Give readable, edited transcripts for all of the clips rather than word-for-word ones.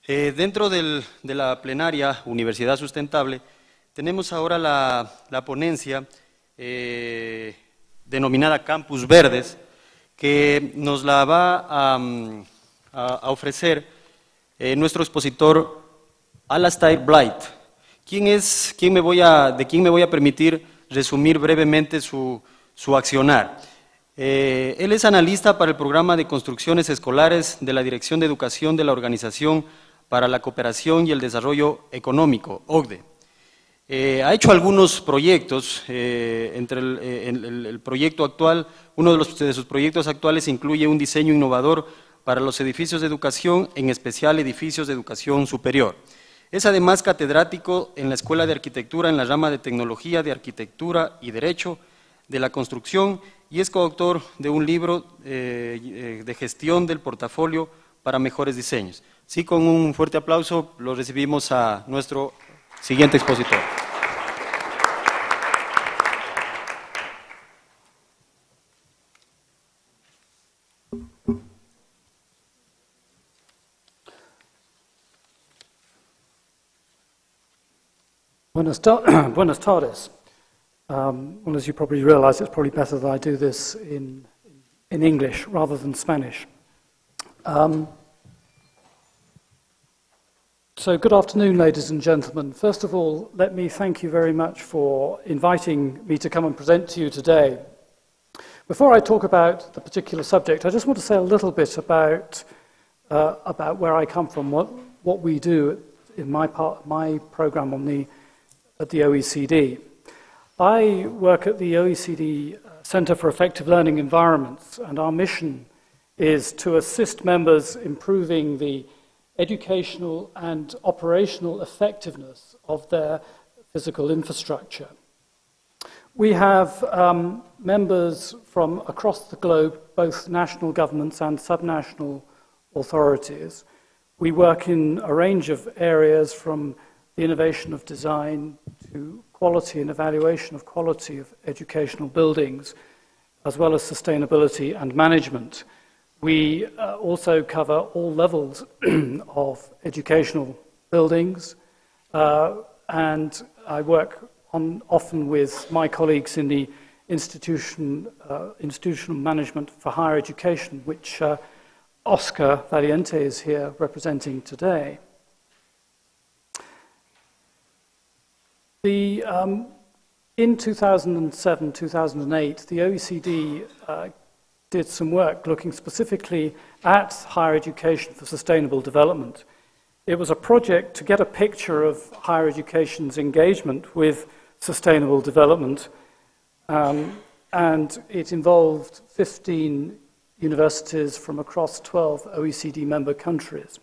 Dentro de la plenaria Universidad Sustentable, tenemos ahora la ponencia denominada Campus Verdes, que nos la va a ofrecer nuestro expositor Alastair Blyth, de quien me voy a permitir resumir brevemente su accionar. Él es analista para el programa de construcciones escolares de la Dirección de Educación de la Organización para la Cooperación y el Desarrollo Económico, OCDE. Ha hecho algunos proyectos, entre el proyecto actual, uno de sus proyectos actuales incluye un diseño innovador para los edificios de educación, en especial edificios de educación superior. Es además catedrático en la Escuela de Arquitectura en la rama de Tecnología de Arquitectura y Derecho de la Construcción y es coautor de un libro de gestión del portafolio para mejores diseños. Sí, con un fuerte aplauso lo recibimos a nuestro siguiente expositor. Buenas tardes. Well, as you probably realize, it's probably better that I do this in English rather than Spanish. So good afternoon, ladies and gentlemen. First of all, let me thank you very much for inviting me to come and present to you today. Before I talk about the particular subject, I just want to say a little bit about where I come from, what we do in my program at the OECD. I work at the OECD Center for Effective Learning Environments, and our mission is to assist members improving the educational and operational effectiveness of their physical infrastructure. We have members from across the globe, both national governments and subnational authorities. We work in a range of areas from the innovation of design to quality and evaluation of quality of educational buildings, as well as sustainability and management. We also cover all levels of educational buildings, and I work often with my colleagues in the institutional management for higher education, which Oscar Valiente is here representing today. In 2007-2008, the OECD did some work looking specifically at higher education for sustainable development. It was a project to get a picture of higher education's engagement with sustainable development, and it involved 15 universities from across 12 OECD member countries.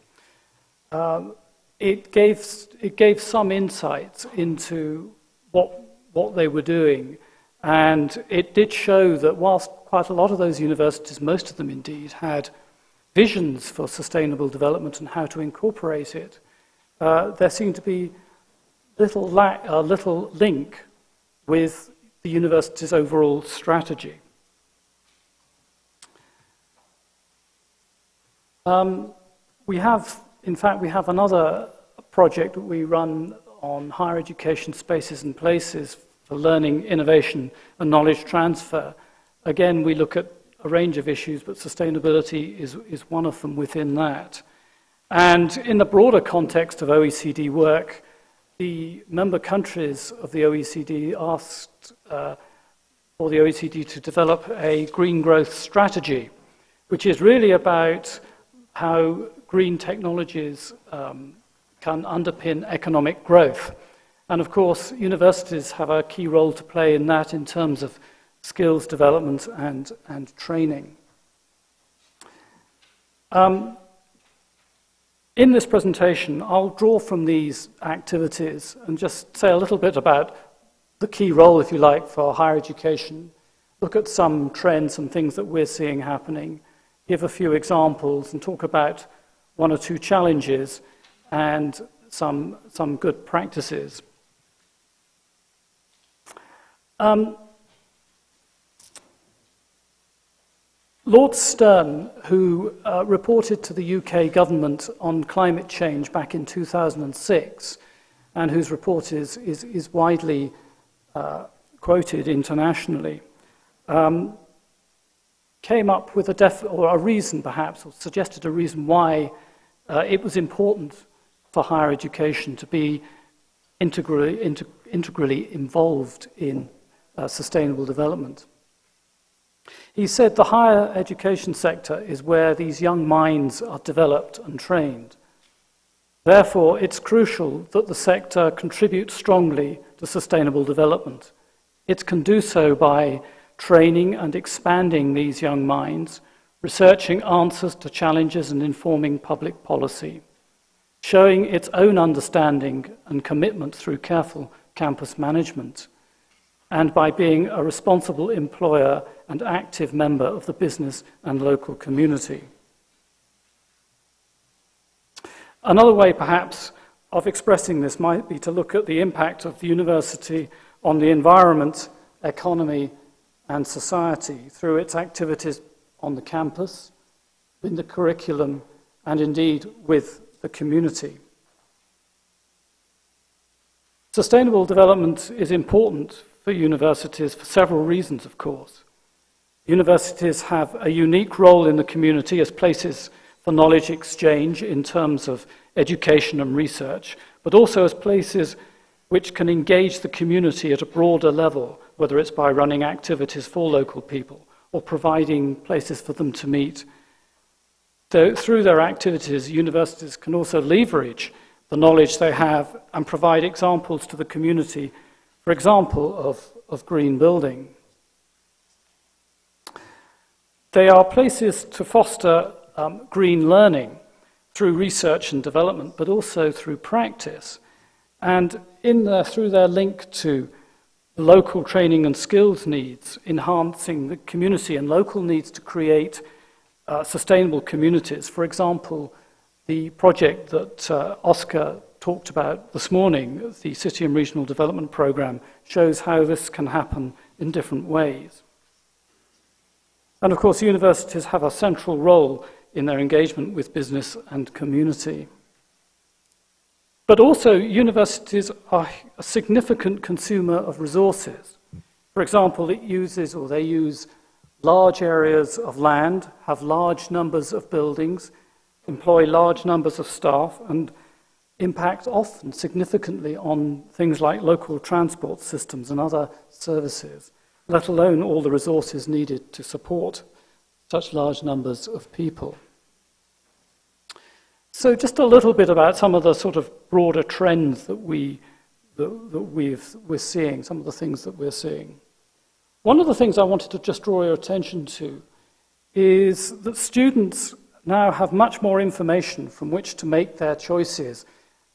It gave some insights into what they were doing, and it did show that whilst quite a lot of those universities, most of them indeed, had visions for sustainable development and how to incorporate it, there seemed to be little link with the university's overall strategy. In fact, we have another project that we run on higher education spaces and places for learning, innovation, and knowledge transfer. Again, we look at a range of issues, but sustainability is one of them within that. And in the broader context of OECD work, the member countries of the OECD asked for the OECD to develop a green growth strategy, which is really about how green technologies can underpin economic growth. And of course, universities have a key role to play in that in terms of skills development and training. In this presentation, I'll draw from these activities and just say a little bit about the key role, if you like, for higher education, look at some trends and things that we're seeing happening, give a few examples and talk about one or two challenges and some good practices. Lord Stern, who reported to the UK government on climate change back in 2006, and whose report is widely quoted internationally, came up with a reason, perhaps, or suggested a reason why it was important for higher education to be integrally involved in sustainable development. He said the higher education sector is where these young minds are developed and trained. Therefore, it's crucial that the sector contributes strongly to sustainable development. It can do so by training and expanding these young minds, researching answers to challenges and informing public policy, showing its own understanding and commitment through careful campus management, and by being a responsible employer and active member of the business and local community. Another way, perhaps, of expressing this might be to look at the impact of the university on the environment, economy, and society through its activities on the campus, in the curriculum, and indeed with the community. Sustainable development is important for universities for several reasons, of course. Universities have a unique role in the community as places for knowledge exchange in terms of education and research, but also as places which can engage the community at a broader level, whether it's by running activities for local people or providing places for them to meet. So through their activities, universities can also leverage the knowledge they have and provide examples to the community, for example, of green building. They are places to foster green learning through research and development, but also through practice. And through their link to local training and skills needs, enhancing the community and local needs to create sustainable communities. For example, the project that Oscar talked about this morning, the City and Regional Development Programme, shows how this can happen in different ways. And of course, universities have a central role in their engagement with business and community. But also, universities are a significant consumer of resources. For example, they use large areas of land, have large numbers of buildings, employ large numbers of staff, and impact often significantly on things like local transport systems and other services, let alone all the resources needed to support such large numbers of people. So just a little bit about some of the sort of broader trends that we're seeing, some of the things that we're seeing. One of the things I wanted to just draw your attention to is that students now have much more information from which to make their choices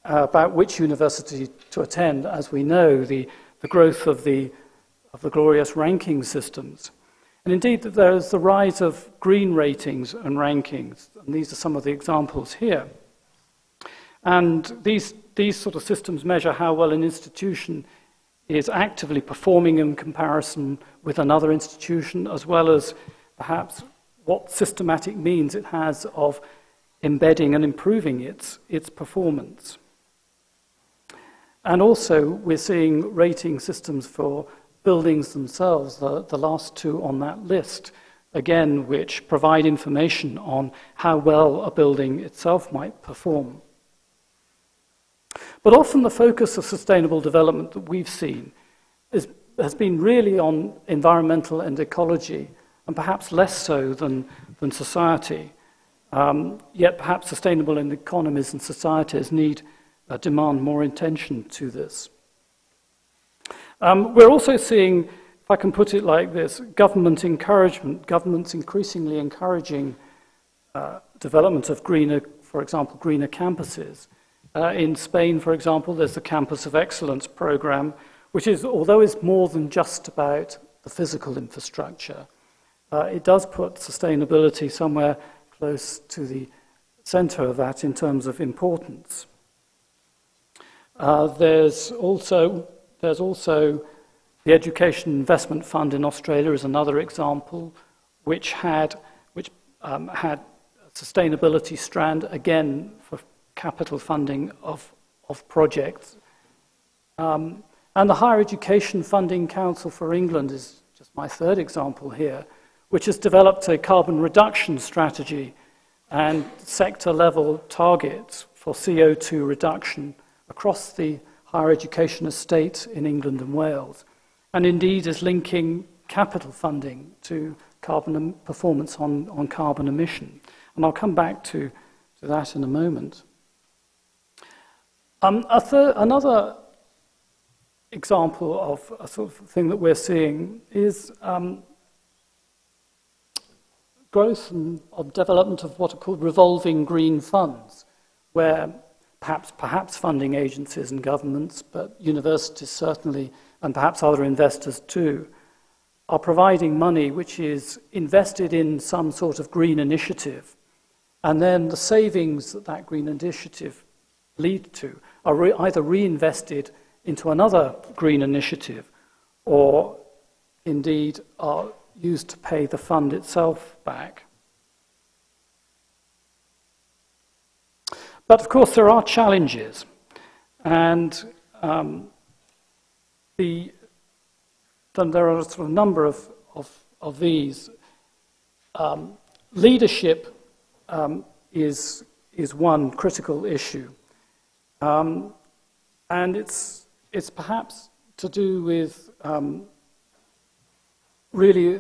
about which university to attend. As we know, the growth of the glorious ranking systems. And indeed, there is the rise of green ratings and rankings, and these are some of the examples here. And these sort of systems measure how well an institution is actively performing in comparison with another institution, as well as perhaps what systematic means it has of embedding and improving its performance. And also, we're seeing rating systems for buildings themselves, the last two on that list, again, which provide information on how well a building itself might perform. But often the focus of sustainable development that we've seen has been really on environmental and ecology, and perhaps less so than society. Yet perhaps sustainable economies and societies demand more attention to this. We're also seeing, if I can put it like this, government encouragement, governments increasingly encouraging development of greener, for example, greener campuses. In Spain, for example, there's the Campus of Excellence program, which is, although it's more than just about the physical infrastructure, it does put sustainability somewhere close to the center of that in terms of importance. There's also the Education Investment Fund in Australia is another example, which had had a sustainability strand, again, for capital funding of projects. And the Higher Education Funding Council for England is just my third example here, which has developed a carbon reduction strategy and sector-level targets for CO2 reduction across the higher education estate in England and Wales, and indeed is linking capital funding to carbon performance on carbon emission. And I'll come back to that in a moment. Another example of a sort of thing that we're seeing is growth of development of what are called revolving green funds, where perhaps funding agencies and governments, but universities certainly, and perhaps other investors too, are providing money which is invested in some sort of green initiative, and then the savings that that green initiative lead to are either reinvested into another green initiative or indeed are used to pay the fund itself back. But of course there are challenges, and there are a sort of number of these. Leadership is one critical issue, and it's perhaps to do with really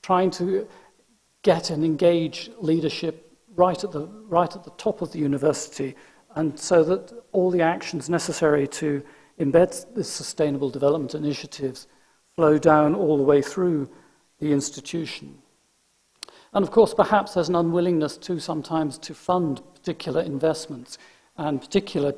trying to get and engage leadership right at the top of the university, and so that all the actions necessary to embed the sustainable development initiatives flow down all the way through the institution. And of course, perhaps there's an unwillingness sometimes to fund particular investments and particular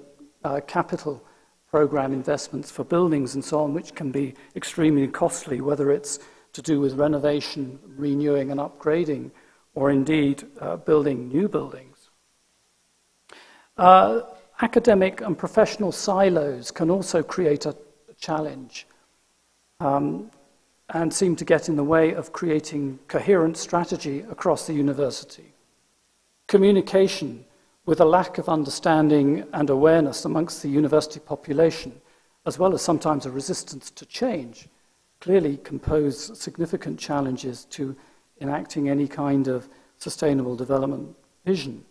capital program investments for buildings and so on, which can be extremely costly, whether it's to do with renovation, renewing and upgrading, or indeed building new buildings. Academic and professional silos can also create a challenge and seem to get in the way of creating coherent strategy across the university. Communication, with a lack of understanding and awareness amongst the university population, as well as sometimes a resistance to change, clearly can pose significant challenges to enacting any kind of sustainable development vision.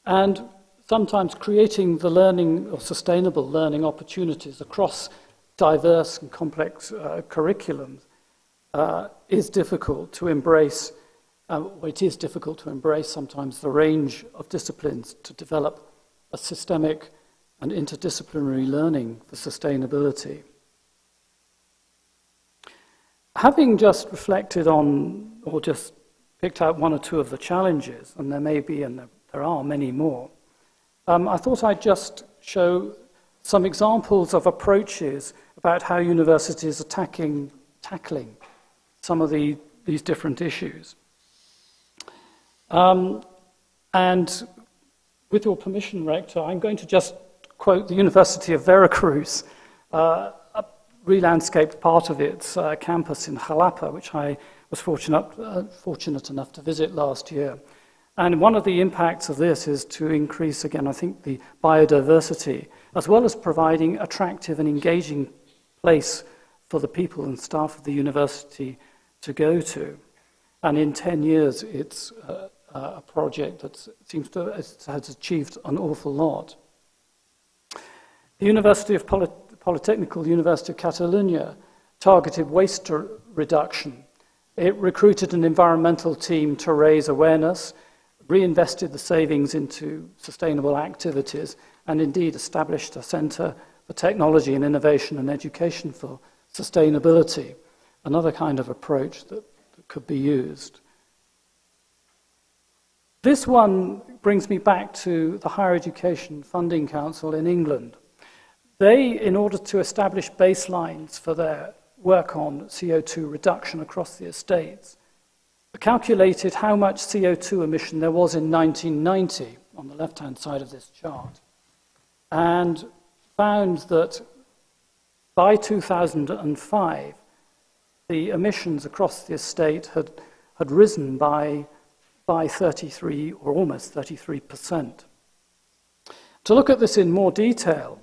And sometimes creating the learning or sustainable learning opportunities across diverse and complex curriculums is difficult to embrace. It is difficult to embrace sometimes the range of disciplines to develop a systemic and interdisciplinary learning for sustainability. Having just reflected on, or just picked out one or two of the challenges, and there may be, and there are many more, I thought I'd just show some examples of approaches about how universities are tackling some of these different issues. And with your permission, Rector, I'm going to just quote the University of Veracruz, re-landscaped part of its campus in Jalapa, which I was fortunate enough to visit last year. And one of the impacts of this is to increase, again, I think, the biodiversity, as well as providing attractive and engaging place for the people and staff of the university to go to. And in 10 years, it's a project that seems to has achieved an awful lot. The University of Polytechnical University of Catalonia targeted waste reduction. It recruited an environmental team to raise awareness, reinvested the savings into sustainable activities, and indeed established a centre for technology and innovation and education for sustainability, another kind of approach that could be used. This one brings me back to the Higher Education Funding Council in England. They, in order to establish baselines for their work on CO2 reduction across the estates, calculated how much CO2 emission there was in 1990 on the left-hand side of this chart, and found that by 2005, the emissions across the estate had had risen by 33 or almost 33%. To look at this in more detail,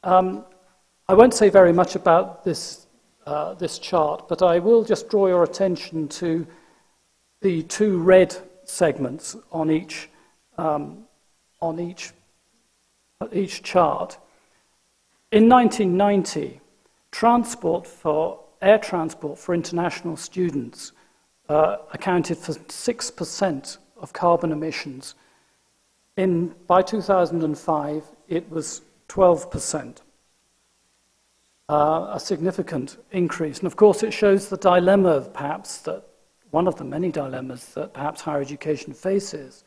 I won't say very much about this chart, but I will just draw your attention to the two red segments on each chart. In 1990, air transport for international students accounted for 6% of carbon emissions. By 2005, it was 12%. A significant increase. And of course, it shows the dilemma, perhaps, that one of the many dilemmas that perhaps higher education faces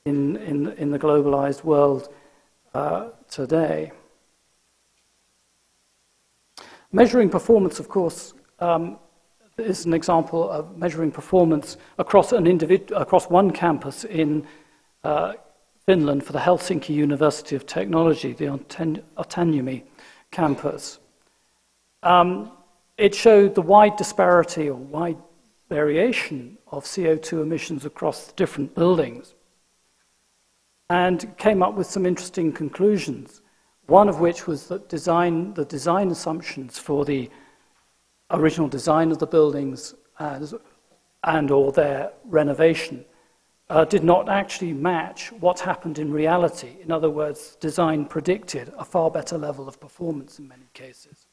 in the globalized world today. Measuring performance, of course, is an example of measuring performance across one campus in Finland for the Helsinki University of Technology, the Otaniemi campus. It showed the wide disparity or wide variation of CO2 emissions across the different buildings and came up with some interesting conclusions, one of which was that the design assumptions for the original design of the buildings and or their renovation did not actually match what happened in reality. In other words, design predicted a far better level of performance in many cases.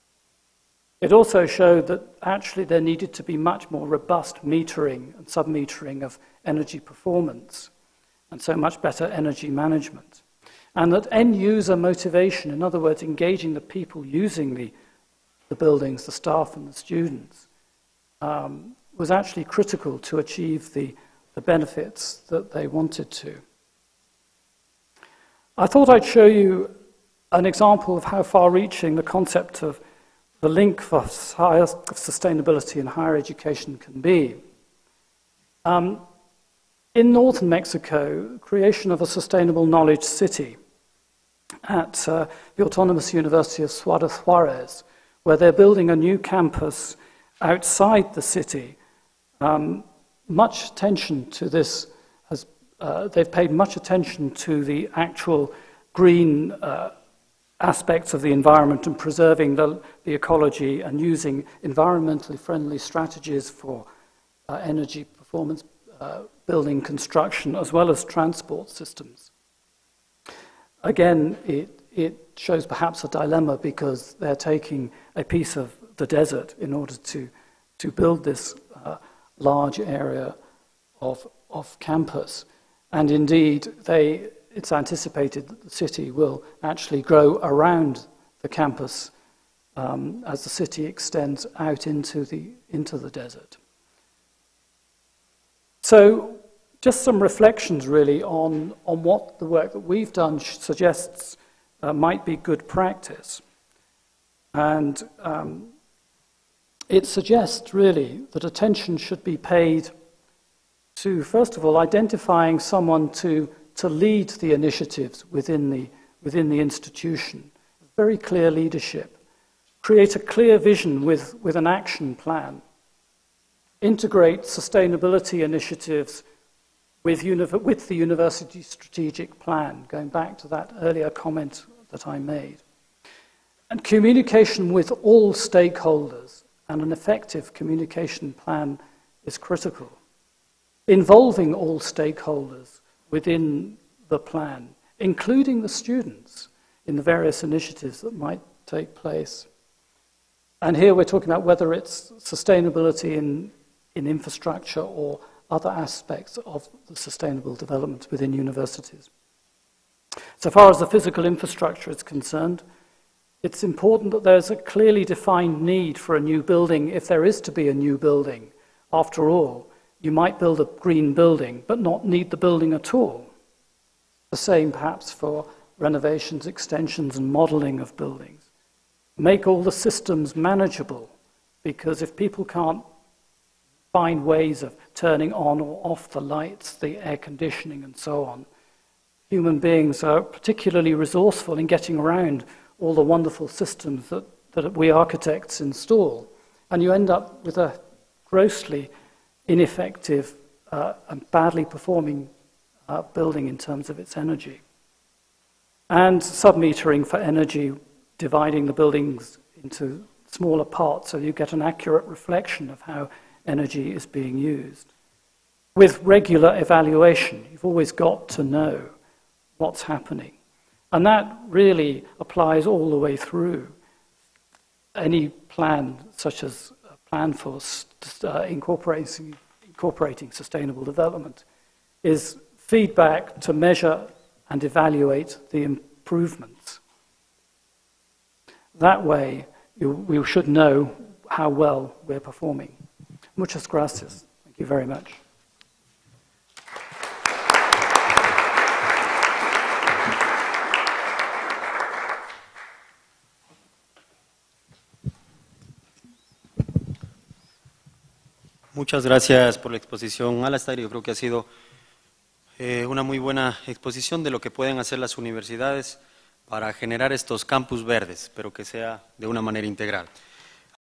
It also showed that actually there needed to be much more robust metering and sub-metering of energy performance, and so much better energy management. And that end-user motivation, in other words, engaging the people using the buildings, the staff and the students, was actually critical to achieve the benefits that they wanted to. I thought I'd show you an example of how far-reaching the concept of the link for sustainability in higher education can be. In northern Mexico, creation of a sustainable knowledge city at the Autonomous University of Ciudad Juarez, where they're building a new campus outside the city. Much attention to this they've paid much attention to the actual green aspects of the environment and preserving the ecology and using environmentally friendly strategies for energy performance, building construction, as well as transport systems. Again, it shows perhaps a dilemma because they're taking a piece of the desert in order to build this large area of campus. And indeed, it's anticipated that the city will actually grow around the campus as the city extends out into the desert. So just some reflections really on what the work that we've done suggests might be good practice. And it suggests really that attention should be paid to, first of all, identifying someone to lead the initiatives within the institution. Very clear leadership. Create a clear vision with an action plan. Integrate sustainability initiatives with the university strategic plan, going back to that earlier comment that I made. And communication with all stakeholders and an effective communication plan is critical. Involving all stakeholders within the plan, including the students in the various initiatives that might take place. And here we're talking about whether it's sustainability in infrastructure or other aspects of the sustainable development within universities. So far as the physical infrastructure is concerned, it's important that there's a clearly defined need for a new building if there is to be a new building. After all, you might build a green building but not need the building at all. The same perhaps for renovations, extensions and modeling of buildings. Make all the systems manageable, because if people can't find ways of turning on or off the lights, the air conditioning and so on, human beings are particularly resourceful in getting around all the wonderful systems that we architects install. And you end up with a grossly ineffective and badly performing building in terms of its energy. And submetering for energy, dividing the buildings into smaller parts so you get an accurate reflection of how energy is being used. With regular evaluation, you've always got to know what's happening. And that really applies all the way through. Any plan, such as a plan for incorporating sustainable development, is feedback to measure and evaluate the improvements. That way, we should know how well we're performing. Muchas gracias. Thank you very much. Muchas gracias por la exposición, Alastair. Yo creo que ha sido una muy buena exposición de lo que pueden hacer las universidades para generar estos campus verdes, pero que sea de una manera integral.